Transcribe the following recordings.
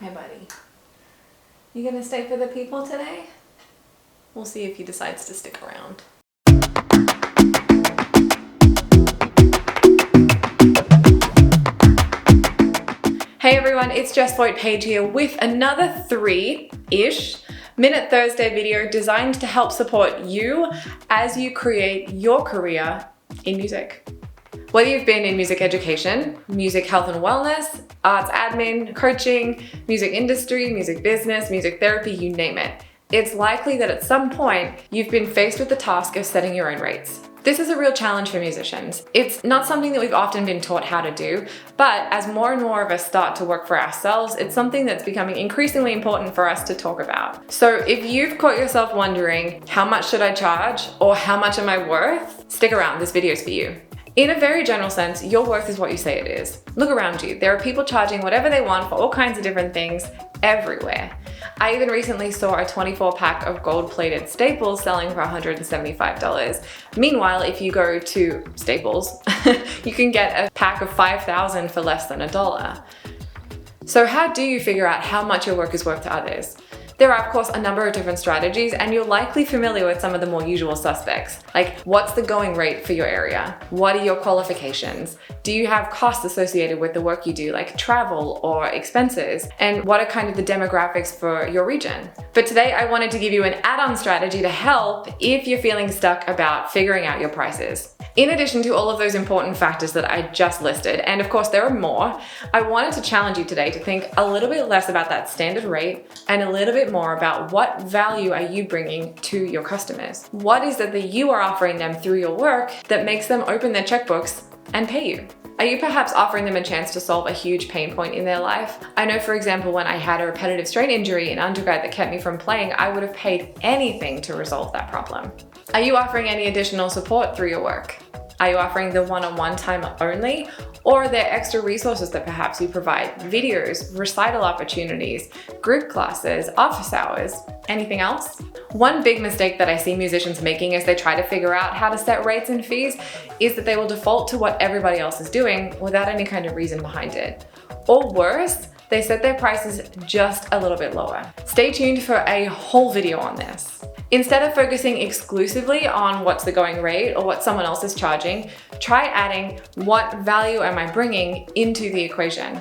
Hi, buddy. You gonna stay for the people today? We'll see if he decides to stick around. Hey everyone, it's Jess Voigt-Page here with another 3-ish Minute Thursday video designed to help support you as you create your career in music. Whether you've been in music education, music health and wellness, arts admin, coaching, music industry, music business, music therapy, you name it, it's likely that at some point you've been faced with the task of setting your own rates. This is a real challenge for musicians. It's not something that we've often been taught how to do, but as more and more of us start to work for ourselves, it's something that's becoming increasingly important for us to talk about. So if you've caught yourself wondering, how much should I charge or how much am I worth? Stick around, this video is for you. In a very general sense, your worth is what you say it is. Look around you. There are people charging whatever they want for all kinds of different things everywhere. I even recently saw a 24-pack of gold-plated Staples selling for $175. Meanwhile, if you go to Staples, you can get a pack of 5,000 for less than $1. So how do you figure out how much your work is worth to others? There are, of course, a number of different strategies, and you're likely familiar with some of the more usual suspects. Like, what's the going rate for your area? What are your qualifications? Do you have costs associated with the work you do, like travel or expenses? And what are kind of the demographics for your region? But today, I wanted to give you an add-on strategy to help if you're feeling stuck about figuring out your prices. In addition to all of those important factors that I just listed, and of course there are more, I wanted to challenge you today to think a little bit less about that standard rate and a little bit more about what value are you bringing to your customers. What is it that you are offering them through your work that makes them open their checkbooks and pay you? Are you perhaps offering them a chance to solve a huge pain point in their life? I know, for example, when I had a repetitive strain injury in undergrad that kept me from playing, I would have paid anything to resolve that problem. Are you offering any additional support through your work? Are you offering the one-on-one time only? Or are there extra resources that perhaps you provide? Videos, recital opportunities, group classes, office hours, anything else? One big mistake that I see musicians making as they try to figure out how to set rates and fees is that they will default to what everybody else is doing without any kind of reason behind it. Or worse, they set their prices just a little bit lower. Stay tuned for a whole video on this. Instead of focusing exclusively on what's the going rate or what someone else is charging, try adding what value am I bringing into the equation.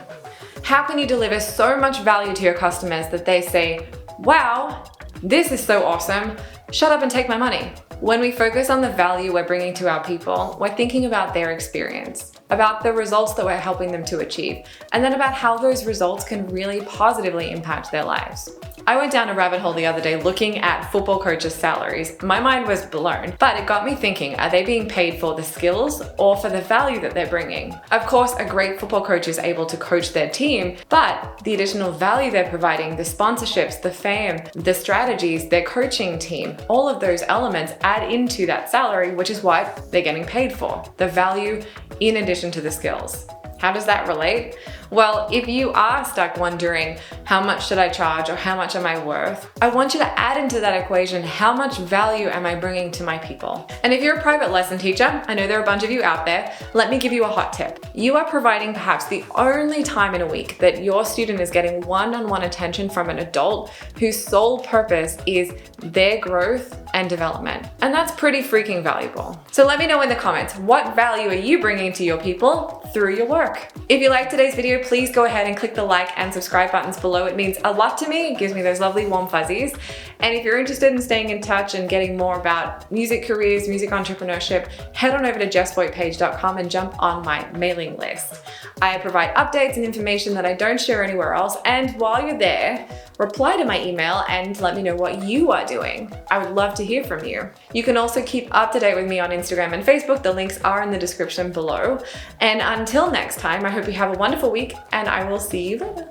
How can you deliver so much value to your customers that they say, wow, this is so awesome, shut up and take my money? When we focus on the value we're bringing to our people, we're thinking about their experience, about the results that we're helping them to achieve, and then about how those results can really positively impact their lives. I went down a rabbit hole the other day looking at football coaches' salaries. My mind was blown, but it got me thinking, are they being paid for the skills or for the value that they're bringing? Of course, a great football coach is able to coach their team, but the additional value they're providing, the sponsorships, the fame, the strategies, their coaching team, all of those elements add into that salary, which is what they're getting paid for, the value in addition to the skills. How does that relate? Well, if you are stuck wondering, how much should I charge or how much am I worth? I want you to add into that equation, how much value am I bringing to my people? And if you're a private lesson teacher, I know there are a bunch of you out there, let me give you a hot tip. You are providing perhaps the only time in a week that your student is getting one-on-one attention from an adult whose sole purpose is their growth and development. And that's pretty freaking valuable. So let me know in the comments, what value are you bringing to your people through your work? If you liked today's video, please go ahead and click the like and subscribe buttons below. It means a lot to me. It gives me those lovely warm fuzzies. And if you're interested in staying in touch and getting more about music careers, music entrepreneurship, head on over to jessvoigtpage.com and jump on my mailing list. I provide updates and information that I don't share anywhere else. And while you're there, reply to my email and let me know what you are doing. I would love to hear from you. You can also keep up to date with me on Instagram and Facebook. The links are in the description below. And until next time, I hope you have a wonderful week and I will see you later.